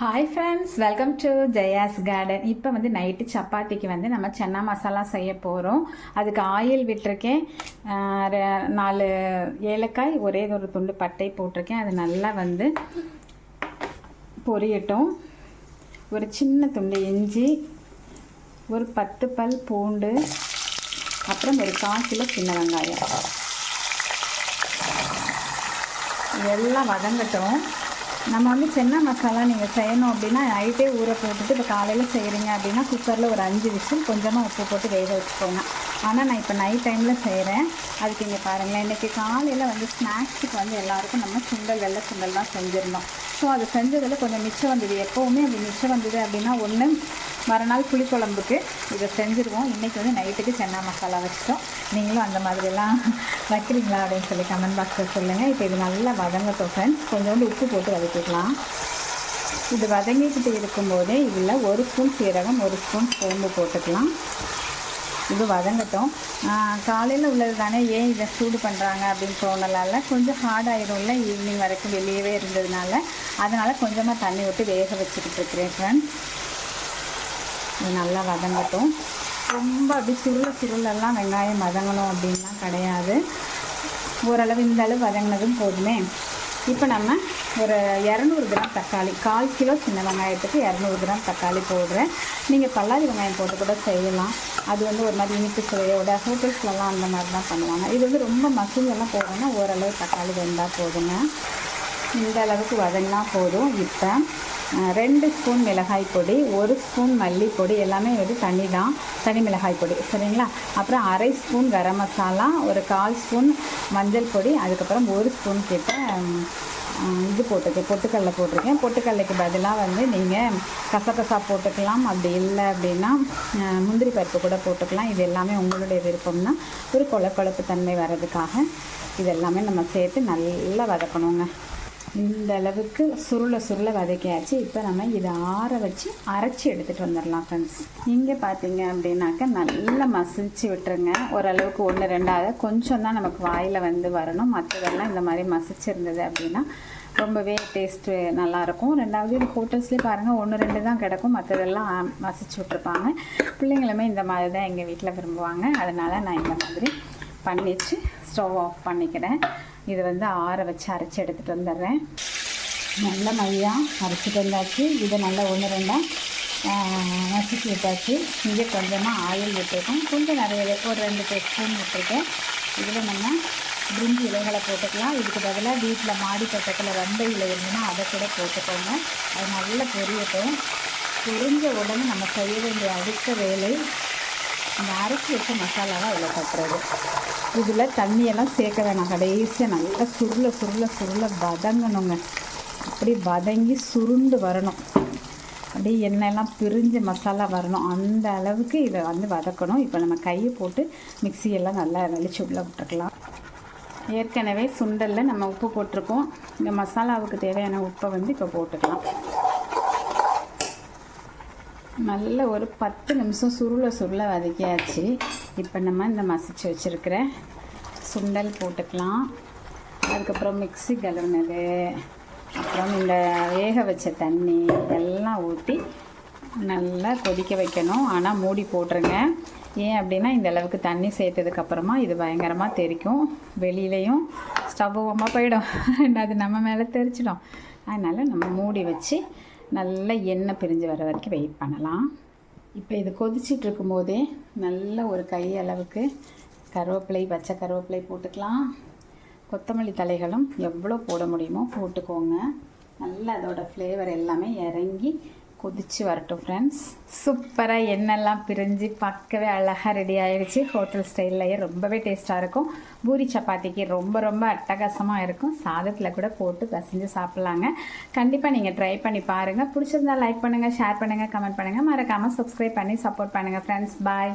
Hi friends, welcome to Jaya's garden. இப்போ வந்து night சப்பாத்திக்கு வந்து நம்ம சன்னா மசாலா செய்ய போகிறோம். அதுக்கு ஆயில் விட்டுருக்கேன், 4 ஏலக்காய், ஒரே ஒரு துண்டு பட்டை போட்டிருக்கேன். அது நல்லா வந்து பொரியட்டும். ஒரு சின்ன துண்டு இஞ்சி, ஒரு 10 பல் பூண்டு, அப்புறம் ஒரு 1/4 கிலோ சின்ன வெங்காயம். இதெல்லாம் வதங்கட்டும். நம்ம வந்து சென்னா மசாலா நீங்கள் செய்யணும் அப்படின்னா நைட்டே ஊற போட்டுட்டு இப்போ காலையில் செய்கிறீங்க அப்படின்னா குக்கரில் ஒரு 5 விசில் கொஞ்சமாக உப்பு போட்டு வேக வச்சுக்கோங்க. ஆனால் நான் இப்போ நைட் டைமில் செய்கிறேன். அதுக்கு இங்கே பாருங்களேன், இன்றைக்கி காலையில் வந்து ஸ்நாக்ஸுக்கு வந்து எல்லாேருக்கும் நம்ம சுண்டல், வெள்ளை சுண்டல் தான் செஞ்சுருந்தோம். ஸோ அது செஞ்சதில் கொஞ்சம் மிச்சம் வந்தது. எப்போவுமே அது மிச்சம் வந்தது அப்படின்னா ஒன்று மறுநாள் புளிக்குழம்புக்கு இதை செஞ்சுருவோம். இன்றைக்கி வந்து நைட்டுக்கு சென்னா மசாலா வச்சுட்டோம். நீங்களும் அந்த மாதிரிலாம் வைக்கிறீங்களா அப்படின்னு சொல்லி கமெண்ட் பாக்ஸில் சொல்லுங்கள். இப்போ இது நல்லா வதங்கட்டும் ஃப்ரெண்ட்ஸ். கொஞ்சோண்டு உப்பு போட்டு வதக்கிக்கலாம். இது வதங்கிக்கிட்டு இருக்கும்போதே இதில் 1 ஸ்பூன் சீரகம், 1 ஸ்பூன் சோம்பு போட்டுக்கலாம். இது வதங்கட்டும். காலையில் உள்ளது தானே, ஏன் இதை சூடு பண்ணுறாங்க அப்படின்னு தோணலால் கொஞ்சம் ஹார்டாகிடும்ல, ஈவினிங் வரைக்கும் வெளியவே இருந்ததுனால அதனால் கொஞ்சமாக தண்ணி விட்டு வேக வச்சுக்கிட்டு இருக்கிறேன் ஃப்ரெண்ட்ஸ். இது நல்லா வதங்கட்டும். ரொம்ப அப்படி சுருளெல்லாம் வெங்காயம் வதங்கணும் அப்படின்லாம் கிடையாது. ஓரளவு இந்த அளவு வதங்கினதும் போதுமே. இப்போ நம்ம ஒரு 200 கிராம் தக்காளி, 1/4 கிலோ சின்ன வெங்காயத்துக்கு 200 கிராம் தக்காளி போடுறேன். நீங்கள் பல்லாரி வெங்காயம் போட்டு கூட செய்யலாம். அது வந்து ஒரு மாதிரி இனிப்பு சுவையோட ஹோட்டல்ஸ்லலாம் அந்த மாதிரி தான் பண்ணுவாங்க. இது வந்து ரொம்ப மசிஞ்செல்லாம் போடணும்னா ஓரளவு தக்காளி வெந்தால் போதுங்க. இந்த அளவுக்கு வதங்கினா போதும். இப்போ 2 ஸ்பூன் மிளகாய் பொடி, 1 ஸ்பூன் மல்லிப்பொடி, எல்லாமே வந்து தனி மிளகாய் பொடி, சரிங்களா. அப்புறம் 1/2 ஸ்பூன் கரம் மசாலா, ஒரு 1/4 ஸ்பூன் மஞ்சள் பொடி, அதுக்கப்புறம் 1 ஸ்பூன் கிட்ட இது பொட்டுக்கடலை போட்டிருக்கேன். பொட்டுக்கடலைக்கு பதிலாக வந்து நீங்கள் கசகசா போட்டுக்கலாம். அப்படி இல்லை அப்படின்னா முந்திரி பருப்பு கூட போட்டுக்கலாம். இது எல்லாமே உங்களுடைய விருப்பம்னா. ஒரு கொழப்பு தன்மை வர்றதுக்காக இது எல்லாமே நம்ம சேர்த்து நல்லா வதக்கணுங்க. இந்த அளவுக்கு சுருள வதக்கியாச்சு. இப்போ நம்ம இதை ஆற வச்சு அரைச்சி எடுத்துகிட்டு வந்துடலாம் ஃப்ரெண்ட்ஸ். இங்கே பார்த்தீங்க அப்படின்னாக்கா நல்லா மசிச்சு விட்டுருங்க. ஓரளவுக்கு 1-2 கொஞ்சம் தான் நமக்கு வாயில் வந்து வரணும். மற்றதெல்லாம் இந்த மாதிரி மசிச்சிருந்தது அப்படின்னா ரொம்பவே டேஸ்ட்டு நல்லாயிருக்கும். ரெண்டாவது இது ஹோட்டல்ஸ்லேயே பாருங்கள் 1-2 தான் கிடக்கும், மற்றதெல்லாம் மசிச்சு விட்ருப்பாங்க. பிள்ளைங்களுமே இந்த மாதிரி தான் எங்கள் வீட்டில் விரும்புவாங்க. அதனால் நான் இந்த மாதிரி பண்ணிவிட்டு ஸ்டவ் ஆஃப் பண்ணிக்கிறேன். இதை வந்து ஆற வச்சு அரைச்சி எடுத்துகிட்டு வந்துடுறேன். நல்ல மையாக அரைச்சிட்டு வந்தாச்சு. இதை நல்லா 1-2 மசிச்சு விட்டாச்சு. இங்கே கொஞ்சமாக ஆயில் விட்டுருக்கோம். கொஞ்சம் நிறையவே ஒரு 2 ஸ்பூன் விட்டுருக்கேன். இதில் நம்ம பிரிஞ்சி இலைகளை போட்டுக்கலாம். இதுக்கு பதிலாக வீட்டில் மாடி தோட்டத்தில் வெண்டை இலை இருந்ததுன்னா அதை கூட போட்டுக்கோங்க. அது நல்லா பொரியட்டும். பொரிஞ்ச உடனே நம்ம செய்ய வேண்டிய அடுத்த வேலை இந்த அரைச்சி வச்ச மசாலாவை அதில் கட்டுறது. இதில் தண்ணியெல்லாம் சேர்க்க வேணாம். கடைசியாக நல்லா சுருள வதங்கணுங்க. அப்படி வதங்கி சுருண்டு வரணும். அப்படியே எண்ணெயெல்லாம் பிரிஞ்சு மசாலா வரணும். அந்த அளவுக்கு இதை வந்து வதக்கணும். இப்போ நம்ம கையை போட்டு மிக்சியெல்லாம் நல்லா வெளிச்சு உள்ளே விட்டுருக்கலாம். ஏற்கனவே சுண்டலில் நம்ம உப்பு போட்டிருக்கோம். இந்த மசாலாவுக்கு தேவையான உப்பை வந்து இப்போ போட்டுக்கலாம். நல்ல ஒரு 10 நிமிஷம் சுருள வதக்கியாச்சு. இப்போ நம்ம இந்த மசிச்சு வச்சுருக்கிற சுண்டல் போட்டுக்கலாம். அதுக்கப்புறம் மிக்ஸி கழுவுனது, அப்புறம் இந்த வேக வச்ச தண்ணி எல்லாம் ஊற்றி நல்லா கொதிக்க வைக்கணும். ஆனால் மூடி போட்டுருங்க. ஏன் அப்படின்னா இந்த அளவுக்கு தண்ணி சேர்த்ததுக்கப்புறமா இது பயங்கரமாக தெறிக்கும். வெளியிலையும் ஸ்டவ்வாக போயிடும், அது நம்ம மேலே தெரிச்சிடும். அதனால் நம்ம மூடி வச்சு நல்லா எண்ணெய் பிரிஞ்சு வர வரைக்கும் வெயிட் பண்ணலாம். இப்போ இது கொதிச்சிட்டு இருக்கும்போதே நல்ல ஒரு கை அளவுக்கு பச்சை கருவேப்பிலை போட்டுக்கலாம். கொத்தமல்லி தலைகளும் எவ்வளோ போட முடியுமோ போட்டுக்கோங்க. நல்லா அதோட ஃப்ளேவர் எல்லாமே இறங்கி கொதித்து வரட்டும் ஃப்ரெண்ட்ஸ். சூப்பராக எண்ணெய்லாம் பிரிஞ்சு பார்க்கவே அழகாக ரெடி ஆகிடுச்சு. ஹோட்டல் ஸ்டைல்லையே ரொம்பவே டேஸ்ட்டாக இருக்கும். பூரி சப்பாத்திக்கு ரொம்ப அட்டகாசமாக இருக்கும். சாதத்தில் கூட போட்டு பசைஞ்சு சாப்பிட்லாங்க. கண்டிப்பாக நீங்கள் ட்ரை பண்ணி பாருங்கள். பிடிச்சிருந்தா லைக் பண்ணுங்கள், ஷேர் பண்ணுங்கள், கமெண்ட் பண்ணுங்கள். மறக்காமல் சப்ஸ்கிரைப் பண்ணி சப்போர்ட் பண்ணுங்கள் ஃப்ரெண்ட்ஸ். பாய்.